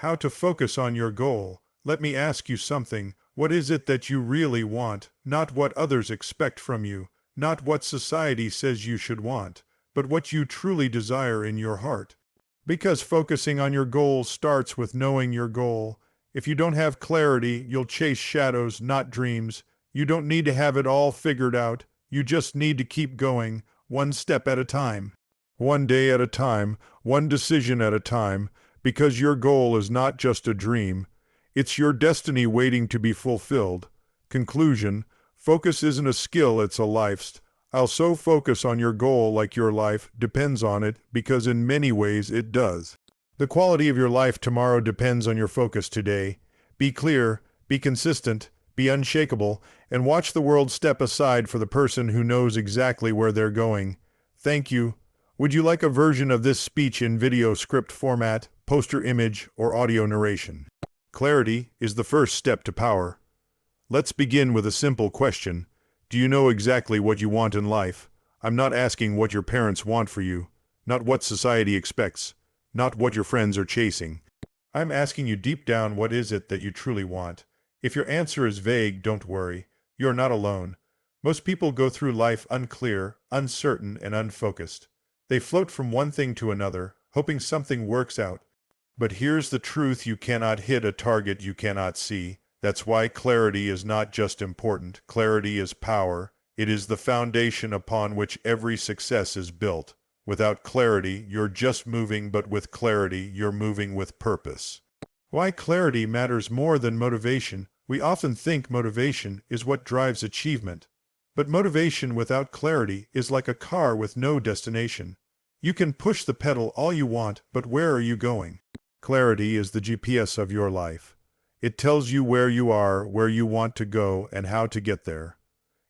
how to focus on your goal. Let me ask you something. What is it that you really want? Not what others expect from you, not what society says you should want, but what you truly desire in your heart. Because focusing on your goal starts with knowing your goal. If you don't have clarity, you'll chase shadows, not dreams. You don't need to have it all figured out. You just need to keep going, one step at a time. One day at a time, one decision at a time, because your goal is not just a dream. It's your destiny waiting to be fulfilled. Conclusion: focus isn't a skill, it's a lifestyle. I'll so focus on your goal like your life depends on it, because in many ways it does. The quality of your life tomorrow depends on your focus today. Be clear, be consistent, be unshakable, and watch the world step aside for the person who knows exactly where they're going. Thank you. Would you like a version of this speech in video script format, poster image, or audio narration? Clarity is the first step to power. Let's begin with a simple question. Do you know exactly what you want in life? I'm not asking what your parents want for you, not what society expects, not what your friends are chasing. I'm asking you deep down, what is it that you truly want? If your answer is vague, don't worry. You're not alone. Most people go through life unclear, uncertain, and unfocused. They float from one thing to another, hoping something works out. But here's the truth: you cannot hit a target you cannot see. That's why clarity is not just important. Clarity is power. It is the foundation upon which every success is built. Without clarity, you're just moving, but with clarity, you're moving with purpose. Why clarity matters more than motivation. We often think motivation is what drives achievement. But motivation without clarity is like a car with no destination. You can push the pedal all you want, but where are you going? Clarity is the GPS of your life. It tells you where you are, where you want to go, and how to get there.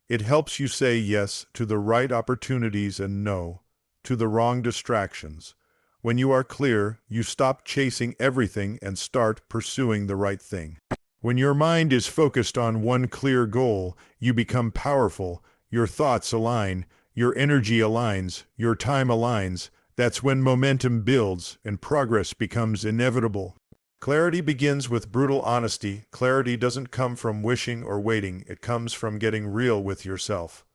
It helps you say yes to the right opportunities and no to the wrong distractions. When you are clear, you stop chasing everything and start pursuing the right thing. When your mind is focused on one clear goal, you become powerful. Your thoughts align, your energy aligns, your time aligns. That's when momentum builds and progress becomes inevitable. Clarity begins with brutal honesty. Clarity doesn't come from wishing or waiting. It comes from getting real with yourself.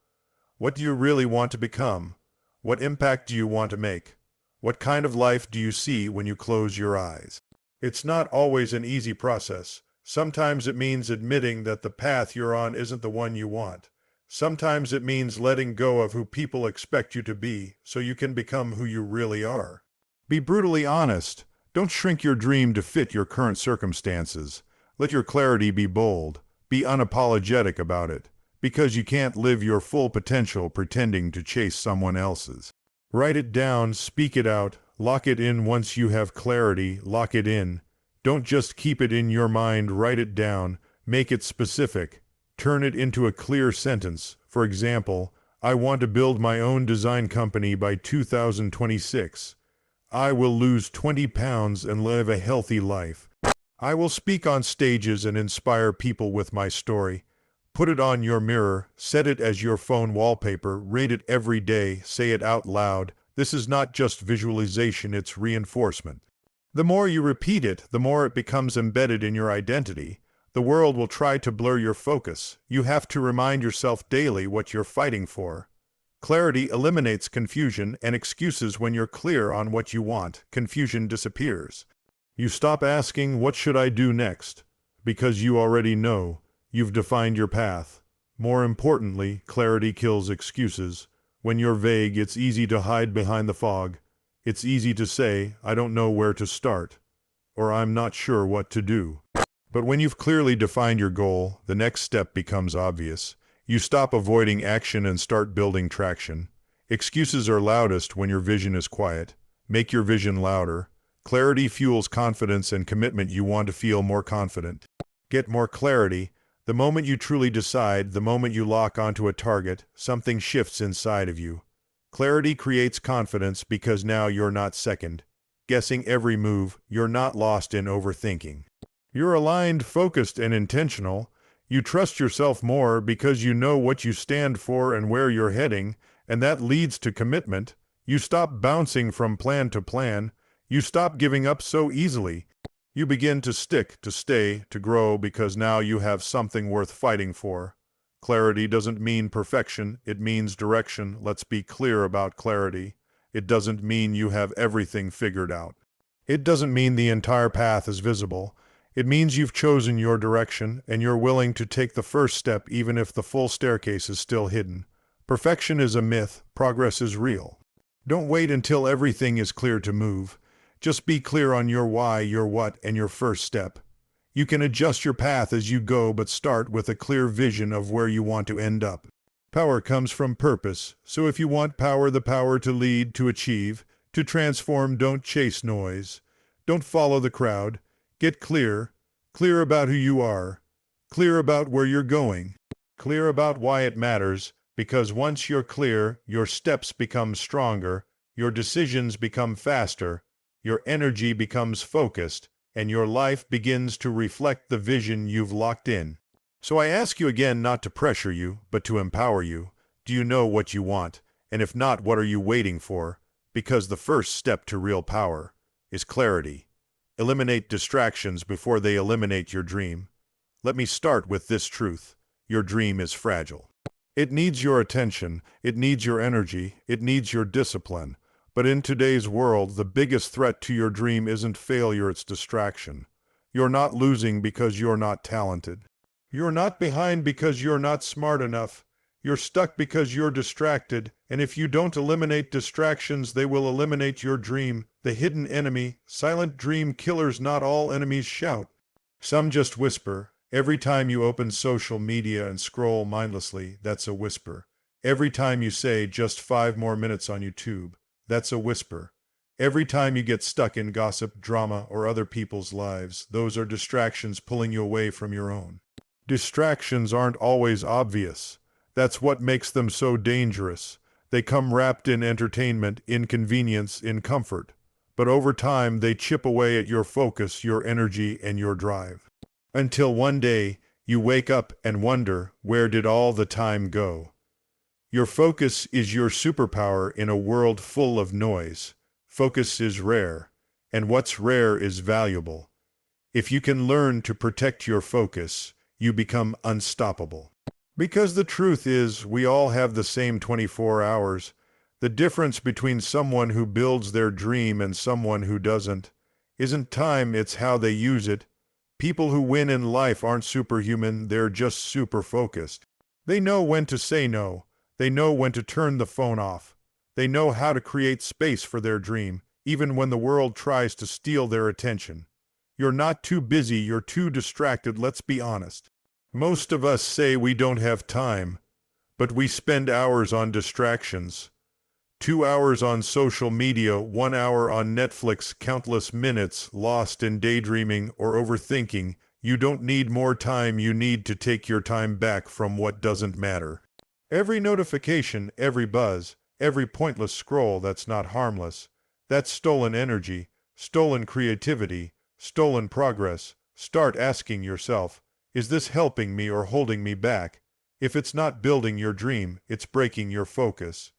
What do you really want to become? What impact do you want to make? What kind of life do you see when you close your eyes? It's not always an easy process. Sometimes it means admitting that the path you're on isn't the one you want. Sometimes it means letting go of who people expect you to be so you can become who you really are. Be brutally honest. Don't shrink your dream to fit your current circumstances. Let your clarity be bold. Be unapologetic about it, because you can't live your full potential pretending to chase someone else's. Write it down, speak it out, lock it in. Once you have clarity, lock it in. Don't just keep it in your mind, write it down, make it specific. Turn it into a clear sentence. For example, I want to build my own design company by 2026. I will lose 20 pounds and live a healthy life. I will speak on stages and inspire people with my story. Put it on your mirror, set it as your phone wallpaper, rate it every day, say it out loud. This is not just visualization, it's reinforcement. The more you repeat it, the more it becomes embedded in your identity. The world will try to blur your focus. You have to remind yourself daily what you're fighting for. Clarity eliminates confusion and excuses. When you're clear on what you want, confusion disappears. You stop asking, what should I do next? Because you already know. You've defined your path. More importantly, clarity kills excuses. When you're vague, it's easy to hide behind the fog. It's easy to say, I don't know where to start, or I'm not sure what to do. But when you've clearly defined your goal, the next step becomes obvious. You stop avoiding action and start building traction. Excuses are loudest when your vision is quiet. Make your vision louder. Clarity fuels confidence and commitment. You want to feel more confident. Get more clarity. The moment you truly decide, the moment you lock onto a target, something shifts inside of you. Clarity creates confidence because now you're not second guessing every move. You're not lost in overthinking. You're aligned, focused, and intentional. You trust yourself more because you know what you stand for and where you're heading, and that leads to commitment. You stop bouncing from plan to plan. You stop giving up so easily. You begin to stick, to stay, to grow because now you have something worth fighting for. Clarity doesn't mean perfection, it means direction. Let's be clear about clarity. It doesn't mean you have everything figured out. It doesn't mean the entire path is visible. It means you've chosen your direction and you're willing to take the first step even if the full staircase is still hidden. Perfection is a myth, progress is real. Don't wait until everything is clear to move. Just be clear on your why, your what, and your first step. You can adjust your path as you go, but start with a clear vision of where you want to end up. Power comes from purpose, so if you want power, the power to lead, to achieve, to transform, don't chase noise. Don't follow the crowd. Get clear. Clear about who you are. Clear about where you're going. Clear about why it matters, because once you're clear, your steps become stronger, your decisions become faster, your energy becomes focused, and your life begins to reflect the vision you've locked in. So I ask you again not to pressure you, but to empower you. Do you know what you want? And if not, what are you waiting for? Because the first step to real power is clarity. Eliminate distractions before they eliminate your dream. Let me start with this truth. Your dream is fragile. It needs your attention, it needs your energy, it needs your discipline. But in today's world, the biggest threat to your dream isn't failure, it's distraction. You're not losing because you're not talented. You're not behind because you're not smart enough. You're stuck because you're distracted, and if you don't eliminate distractions, they will eliminate your dream. The hidden enemy, silent dream killers. Not all enemies shout. Some just whisper. Every time you open social media and scroll mindlessly, that's a whisper. Every time you say just 5 more minutes on YouTube, that's a whisper. Every time you get stuck in gossip, drama, or other people's lives, those are distractions pulling you away from your own. Distractions aren't always obvious. That's what makes them so dangerous. They come wrapped in entertainment, in convenience, in comfort. But over time, they chip away at your focus, your energy, and your drive. Until one day, you wake up and wonder, where did all the time go? Your focus is your superpower in a world full of noise. Focus is rare, and what's rare is valuable. If you can learn to protect your focus, you become unstoppable. Because the truth is, we all have the same 24 hours. The difference between someone who builds their dream and someone who doesn't isn't time, it's how they use it. People who win in life aren't superhuman, they're just super focused. They know when to say no. They know when to turn the phone off. They know how to create space for their dream, even when the world tries to steal their attention. You're not too busy, you're too distracted, let's be honest. Most of us say we don't have time, but we spend hours on distractions. 2 hours on social media, 1 hour on Netflix, countless minutes lost in daydreaming or overthinking. You don't need more time, you need to take your time back from what doesn't matter. Every notification, every buzz, every pointless scroll that's not harmless, that's stolen energy, stolen creativity, stolen progress. Start asking yourself, is this helping me or holding me back? If it's not building your dream, it's breaking your focus.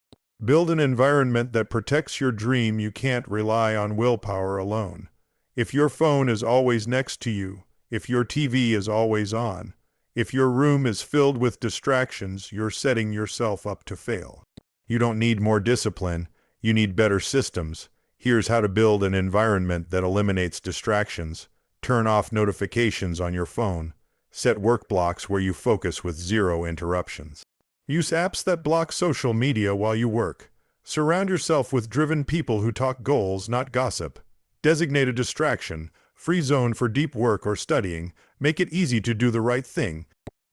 Build an environment that protects your dream. You can't rely on willpower alone. If your phone is always next to you, if your TV is always on, if your room is filled with distractions, you're setting yourself up to fail. You don't need more discipline, you need better systems. Here's how to build an environment that eliminates distractions. Turn off notifications on your phone. Set work blocks where you focus with 0 interruptions. Use apps that block social media while you work. Surround yourself with driven people who talk goals, not gossip. Designate a distraction, free zone for deep work or studying. Make it easy to do the right thing.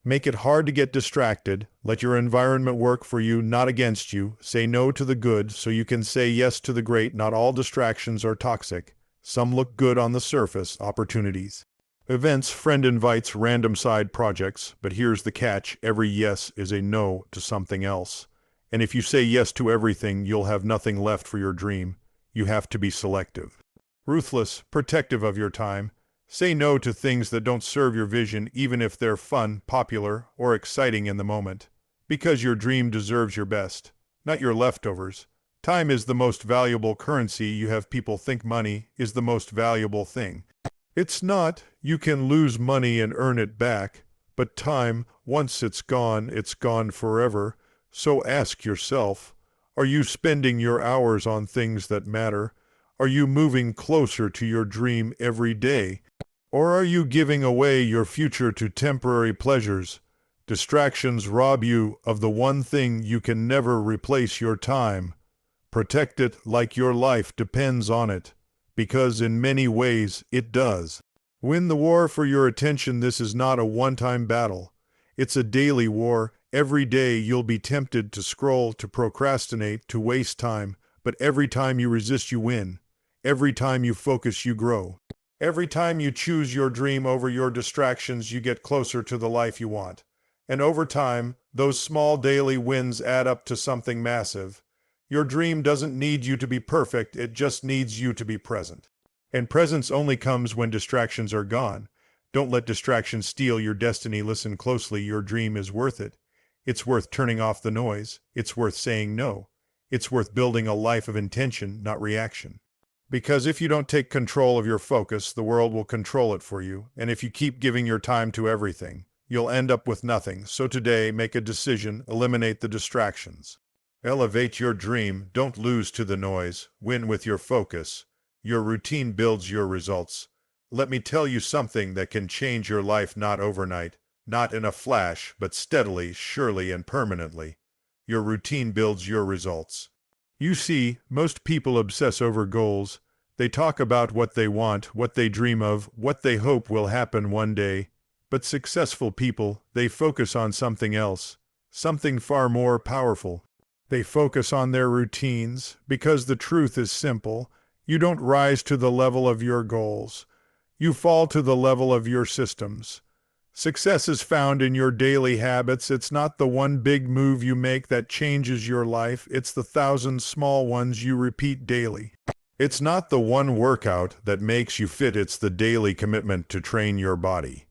Make it hard to get distracted. Let your environment work for you, not against you. Say no to the good so you can say yes to the great. Not all distractions are toxic. Some look good on the surface, opportunities. Events, friend invites, random side projects, but here's the catch, every yes is a no to something else. And if you say yes to everything, you'll have nothing left for your dream. You have to be selective. Ruthless, protective of your time. Say no to things that don't serve your vision, even if they're fun, popular, or exciting in the moment. Because your dream deserves your best, not your leftovers. Time is the most valuable currency you have. People think money is the most valuable thing. It's not. You can lose money and earn it back, but time, once it's gone forever. So ask yourself, are you spending your hours on things that matter? Are you moving closer to your dream every day? Or are you giving away your future to temporary pleasures? Distractions rob you of the one thing you can never replace: your time. Protect it like your life depends on it, because in many ways it does. Win the war for your attention. This is not a one-time battle. It's a daily war. Every day you'll be tempted to scroll, to procrastinate, to waste time, but every time you resist, you win. Every time you focus, you grow. Every time you choose your dream over your distractions, you get closer to the life you want. And over time, those small daily wins add up to something massive. Your dream doesn't need you to be perfect, it just needs you to be present. And presence only comes when distractions are gone. Don't let distractions steal your destiny. Listen closely, your dream is worth it. It's worth turning off the noise. It's worth saying no. It's worth building a life of intention, not reaction. Because if you don't take control of your focus, the world will control it for you. And if you keep giving your time to everything, you'll end up with nothing. So today, make a decision, eliminate the distractions. Elevate your dream, don't lose to the noise, win with your focus. Your routine builds your results. Let me tell you something that can change your life, not overnight, not in a flash, but steadily, surely, and permanently. Your routine builds your results. You see, most people obsess over goals. They talk about what they want, what they dream of, what they hope will happen one day. But successful people, they focus on something else, something far more powerful. They focus on their routines, because the truth is simple. You don't rise to the level of your goals. You fall to the level of your systems. Success is found in your daily habits. It's not the one big move you make that changes your life. It's the 1,000 small ones you repeat daily. It's not the one workout that makes you fit. It's the daily commitment to train your body.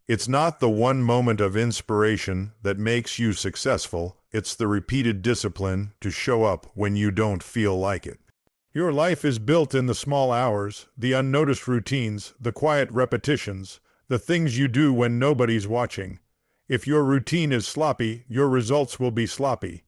It's not the one moment of inspiration that makes you successful. It's the repeated discipline to show up when you don't feel like it. Your life is built in the small hours, the unnoticed routines, the quiet repetitions, the things you do when nobody's watching. If your routine is sloppy, your results will be sloppy.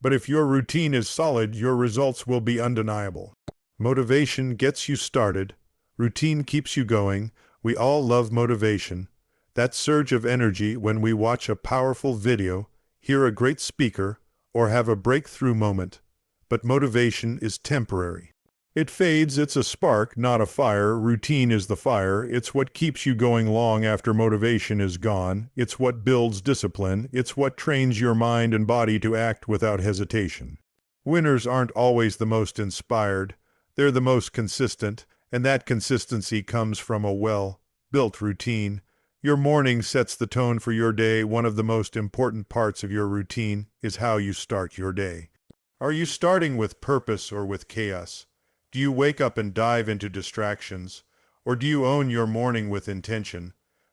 But if your routine is solid, your results will be undeniable. Motivation gets you started. Routine keeps you going. We all love motivation. That surge of energy when we watch a powerful video, hear a great speaker, or have a breakthrough moment. But motivation is temporary. It fades. It's a spark, not a fire. Routine is the fire. It's what keeps you going long after motivation is gone. It's what builds discipline. It's what trains your mind and body to act without hesitation. Winners aren't always the most inspired. They're the most consistent, and that consistency comes from a well-built routine. Your morning sets the tone for your day. One of the most important parts of your routine is how you start your day. Are you starting with purpose or with chaos? Do you wake up and dive into distractions? Or do you own your morning with intention?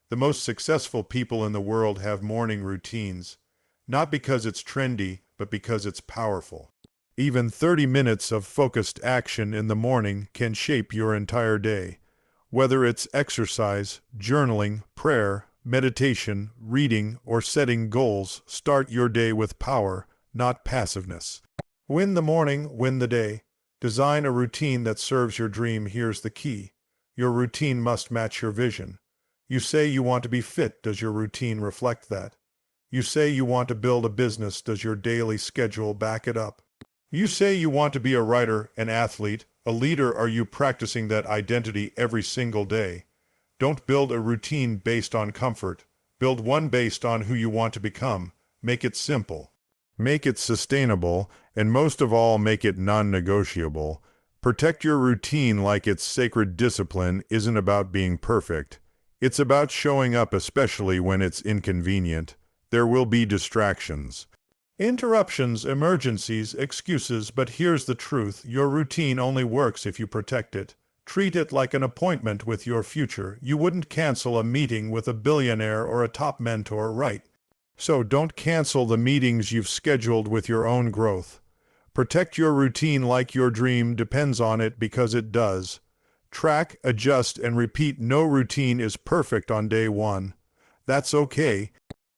The most successful people in the world have morning routines, not because it's trendy, but because it's powerful. Even 30 minutes of focused action in the morning can shape your entire day. Whether it's exercise, journaling, prayer, meditation, reading, or setting goals, start your day with power, not passiveness. Win the morning, win the day. Design a routine that serves your dream. Here's the key. Your routine must match your vision. You say you want to be fit. Does your routine reflect that? You say you want to build a business. Does your daily schedule back it up? You say you want to be a writer, an athlete, a leader. Are you practicing that identity every single day? Don't build a routine based on comfort. Build one based on who you want to become. Make it simple. Make it sustainable, and most of all, make it non-negotiable. Protect your routine like it's sacred. Discipline isn't about being perfect. It's about showing up, especially when it's inconvenient. There will be distractions, interruptions, emergencies, excuses, but here's the truth. Your routine only works if you protect it. Treat it like an appointment with your future. You wouldn't cancel a meeting with a billionaire or a top mentor, right? So don't cancel the meetings you've scheduled with your own growth. Protect your routine like your dream depends on it, because it does. Track, adjust, and repeat. No routine is perfect on day one. That's okay.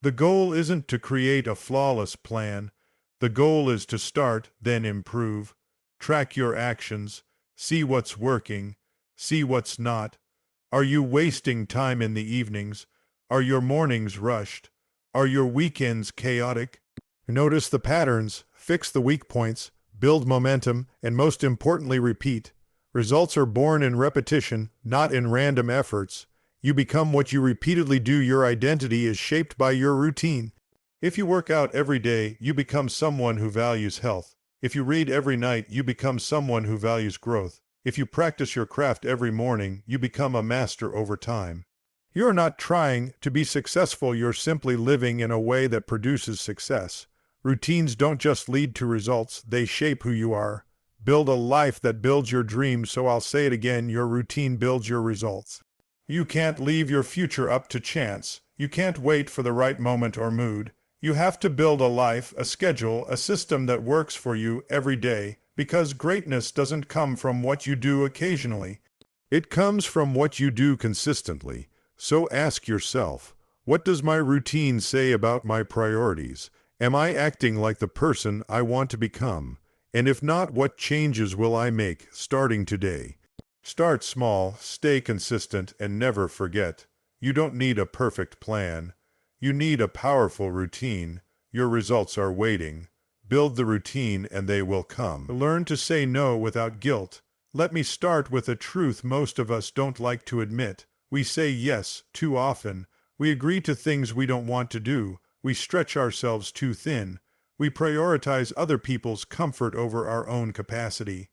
The goal isn't to create a flawless plan. The goal is to start, then improve. Track your actions. See what's working. See what's not. Are you wasting time in the evenings? Are your mornings rushed? Are your weekends chaotic? Notice the patterns, fix the weak points, build momentum, and most importantly, repeat. Results are born in repetition, not in random efforts. You become what you repeatedly do. Your identity is shaped by your routine. If you work out every day, you become someone who values health. If you read every night, you become someone who values growth. If you practice your craft every morning, you become a master over time. You're not trying to be successful, you're simply living in a way that produces success. Routines don't just lead to results, they shape who you are. Build a life that builds your dreams, so I'll say it again, your routine builds your results. You can't leave your future up to chance. You can't wait for the right moment or mood. You have to build a life, a schedule, a system that works for you every day, because greatness doesn't come from what you do occasionally. It comes from what you do consistently. So ask yourself, what does my routine say about my priorities? Am I acting like the person I want to become? And if not, what changes will I make starting today? Start small, stay consistent, and never forget, you don't need a perfect plan. You need a powerful routine. Your results are waiting. Build the routine and they will come. Learn to say no without guilt. Let me start with a truth most of us don't like to admit. We say yes too often. We agree to things we don't want to do. We stretch ourselves too thin. We prioritize other people's comfort over our own capacity.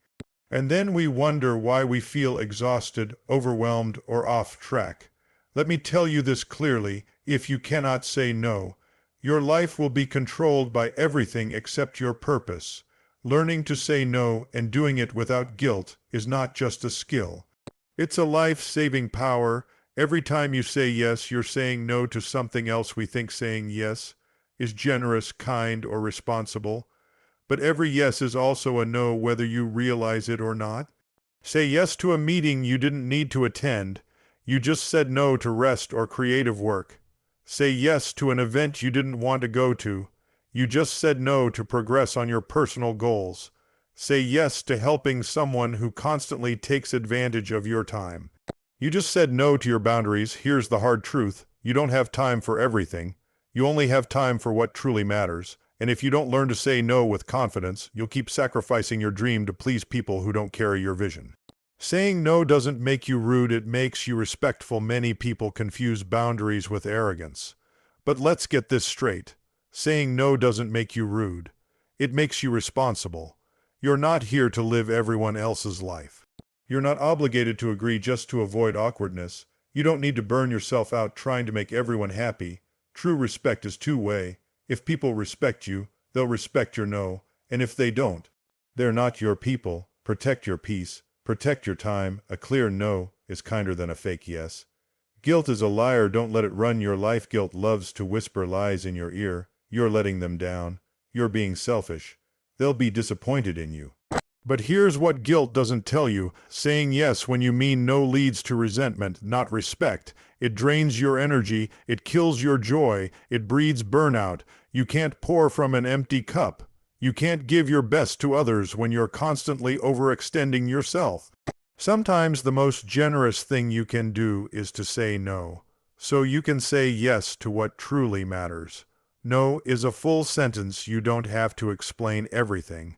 And then we wonder why we feel exhausted, overwhelmed, or off track. Let me tell you this clearly, if you cannot say no, your life will be controlled by everything except your purpose. Learning to say no and doing it without guilt is not just a skill. It's a life-saving power. Every time you say yes, you're saying no to something else. We think saying yes is generous, kind, or responsible. But every yes is also a no, whether you realize it or not. Say yes to a meeting you didn't need to attend. You just said no to rest or creative work. Say yes to an event you didn't want to go to. You just said no to progress on your personal goals. Say yes to helping someone who constantly takes advantage of your time. You just said no to your boundaries. Here's the hard truth. You don't have time for everything. You only have time for what truly matters. And if you don't learn to say no with confidence, you'll keep sacrificing your dream to please people who don't carry your vision. Saying no doesn't make you rude, it makes you respectful. Many people confuse boundaries with arrogance. But let's get this straight. Saying no doesn't make you rude. It makes you responsible. You're not here to live everyone else's life. You're not obligated to agree just to avoid awkwardness. You don't need to burn yourself out trying to make everyone happy. True respect is two-way. If people respect you, they'll respect your no, and if they don't, they're not your people. Protect your peace. Protect your time. A clear no is kinder than a fake yes. Guilt is a liar. Don't let it run your life. Guilt loves to whisper lies in your ear. You're letting them down. You're being selfish. They'll be disappointed in you. But here's what guilt doesn't tell you. Saying yes when you mean no leads to resentment, not respect. It drains your energy. It kills your joy. It breeds burnout. You can't pour from an empty cup. You can't give your best to others when you're constantly overextending yourself. Sometimes the most generous thing you can do is to say no, so you can say yes to what truly matters. No is a full sentence. You don't have to explain everything.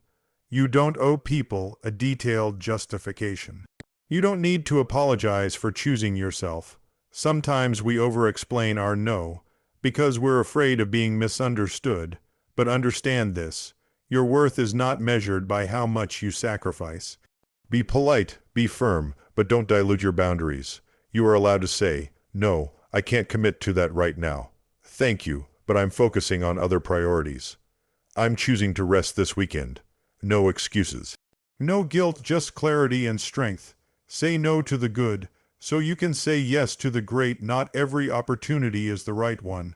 You don't owe people a detailed justification. You don't need to apologize for choosing yourself. Sometimes we over-explain our no because we're afraid of being misunderstood. But understand this. Your worth is not measured by how much you sacrifice. Be polite, be firm, but don't dilute your boundaries. You are allowed to say, no, I can't commit to that right now. Thank you, but I'm focusing on other priorities. I'm choosing to rest this weekend. No excuses. No guilt, just clarity and strength. Say no to the good, so you can say yes to the great. Not every opportunity is the right one.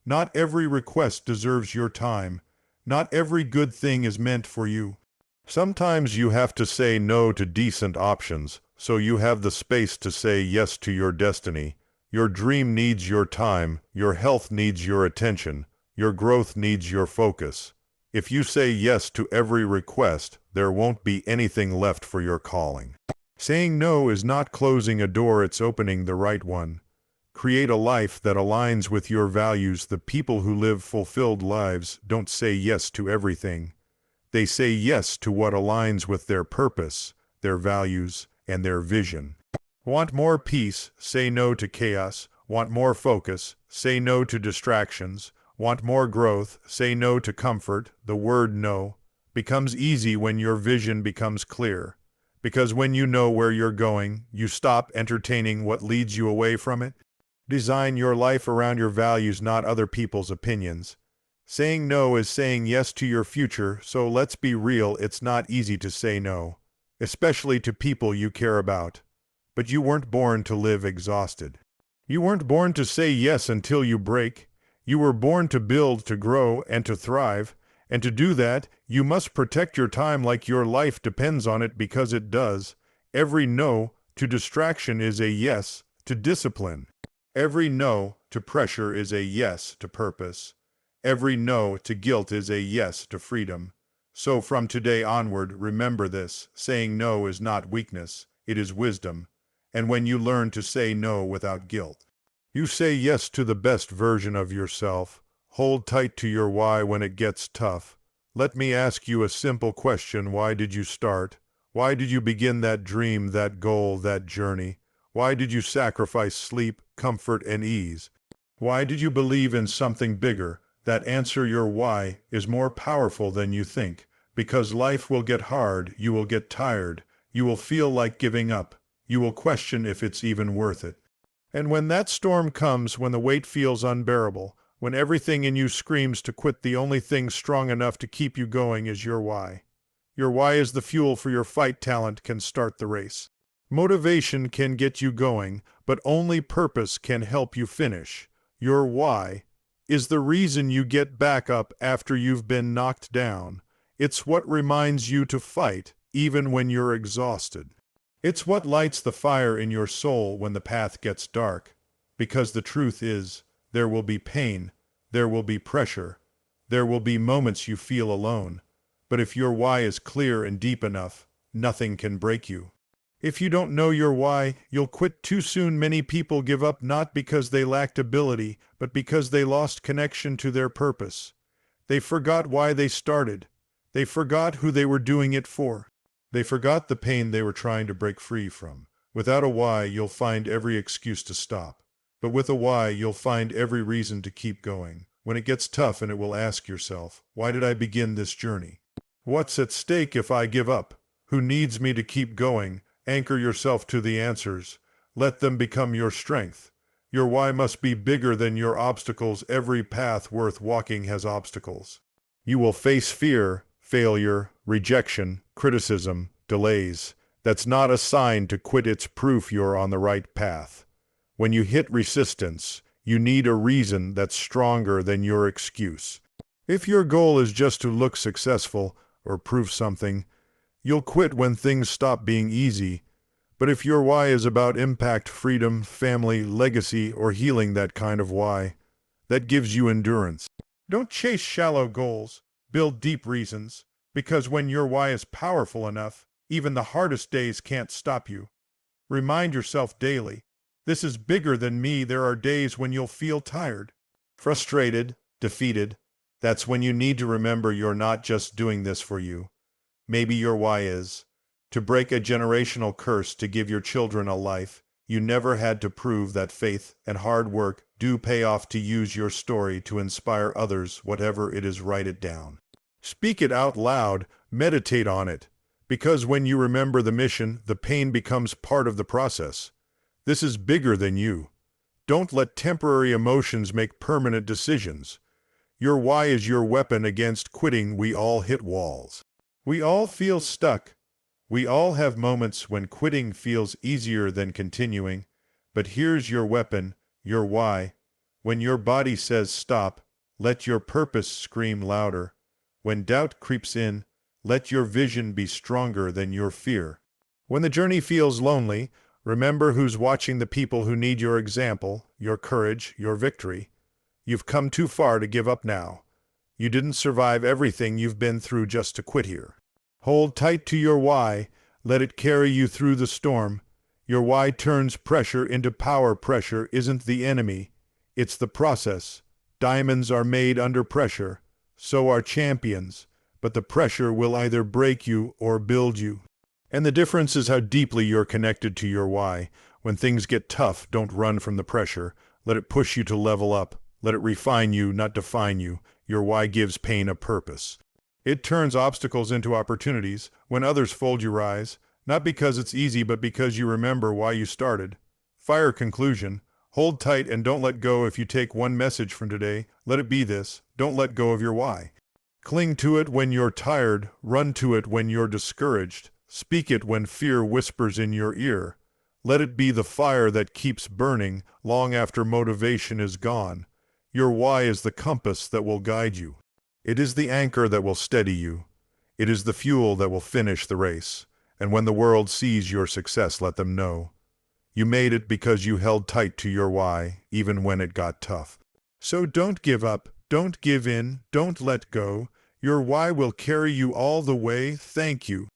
Not every request deserves your time. Not every good thing is meant for you. Sometimes you have to say no to decent options, so you have the space to say yes to your destiny. Your dream needs your time, your health needs your attention, your growth needs your focus. If you say yes to every request, there won't be anything left for your calling. Saying no is not closing a door, it's opening the right one. Create a life that aligns with your values. The people who live fulfilled lives don't say yes to everything. They say yes to what aligns with their purpose, their values, and their vision. Want more peace? Say no to chaos. Want more focus? Say no to distractions. Want more growth? Say no to comfort. The word no becomes easy when your vision becomes clear. Because when you know where you're going, you stop entertaining what leads you away from it. Design your life around your values, not other people's opinions. Saying no is saying yes to your future, so let's be real, it's not easy to say no, especially to people you care about. But you weren't born to live exhausted. You weren't born to say yes until you break. You were born to build, to grow, and to thrive. And to do that, you must protect your time like your life depends on it, because it does. Every no to distraction is a yes to discipline. Every no to pressure is a yes to purpose. Every no to guilt is a yes to freedom. So from today onward, remember this: saying no is not weakness, it is wisdom. And when you learn to say no without guilt, you say yes to the best version of yourself. Hold tight to your why when it gets tough. Let me ask you a simple question: why did you start? Why did you begin that dream, that goal, that journey? Why did you sacrifice sleep, comfort, and ease? Why did you believe in something bigger? That answer, your why, is more powerful than you think. Because life will get hard, you will get tired, you will feel like giving up, you will question if it's even worth it. And when that storm comes, when the weight feels unbearable, when everything in you screams to quit, the only thing strong enough to keep you going is your why. Your why is the fuel for your fight. Talent can start the race. Motivation can get you going, but only purpose can help you finish. Your why is the reason you get back up after you've been knocked down. It's what reminds you to fight, even when you're exhausted. It's what lights the fire in your soul when the path gets dark. Because the truth is, there will be pain, there will be pressure, there will be moments you feel alone. But if your why is clear and deep enough, nothing can break you. If you don't know your why, you'll quit too soon. Many people give up not because they lacked ability, but because they lost connection to their purpose. They forgot why they started. They forgot who they were doing it for. They forgot the pain they were trying to break free from. Without a why, you'll find every excuse to stop. But with a why, you'll find every reason to keep going. When it gets tough, and it will ask yourself, why did I begin this journey? What's at stake if I give up? Who needs me to keep going? Anchor yourself to the answers. Let them become your strength. Your why must be bigger than your obstacles. Every path worth walking has obstacles. You will face fear, failure, rejection, criticism, delays. That's not a sign to quit, it's proof you're on the right path. When you hit resistance, you need a reason that's stronger than your excuse. If your goal is just to look successful or prove something, you'll quit when things stop being easy. But if your why is about impact, freedom, family, legacy, or healing, that kind of why, that gives you endurance. Don't chase shallow goals, build deep reasons, because when your why is powerful enough, even the hardest days can't stop you. Remind yourself daily, this is bigger than me. There are days when you'll feel tired, frustrated, defeated. That's when you need to remember you're not just doing this for you. Maybe your why is to break a generational curse, to give your children a life you never had, to prove that faith and hard work do pay off, to use your story to inspire others. Whatever it is, write it down. Speak it out loud, meditate on it, because when you remember the mission, the pain becomes part of the process. This is bigger than you. Don't let temporary emotions make permanent decisions. Your why is your weapon against quitting. We all hit walls. We all feel stuck. We all have moments when quitting feels easier than continuing. But here's your weapon, your why. When your body says stop, let your purpose scream louder. When doubt creeps in, let your vision be stronger than your fear. When the journey feels lonely, remember who's watching: the people who need your example, your courage, your victory. You've come too far to give up now. You didn't survive everything you've been through just to quit here. Hold tight to your why. Let it carry you through the storm. Your why turns pressure into power. Pressure isn't the enemy. It's the process. Diamonds are made under pressure. So are champions. But the pressure will either break you or build you. And the difference is how deeply you're connected to your why. When things get tough, don't run from the pressure. Let it push you to level up. Let it refine you, not define you. Your why gives pain a purpose. It turns obstacles into opportunities. When others fold, you rise. Not because it's easy, but because you remember why you started. Fire conclusion. Hold tight and don't let go. If you take one message from today, let it be this: don't let go of your why. Cling to it when you're tired. Run to it when you're discouraged. Speak it when fear whispers in your ear. Let it be the fire that keeps burning long after motivation is gone. Your why is the compass that will guide you. It is the anchor that will steady you. It is the fuel that will finish the race. And when the world sees your success, let them know you made it because you held tight to your why, even when it got tough. So don't give up, don't give in, don't let go. Your why will carry you all the way. Thank you.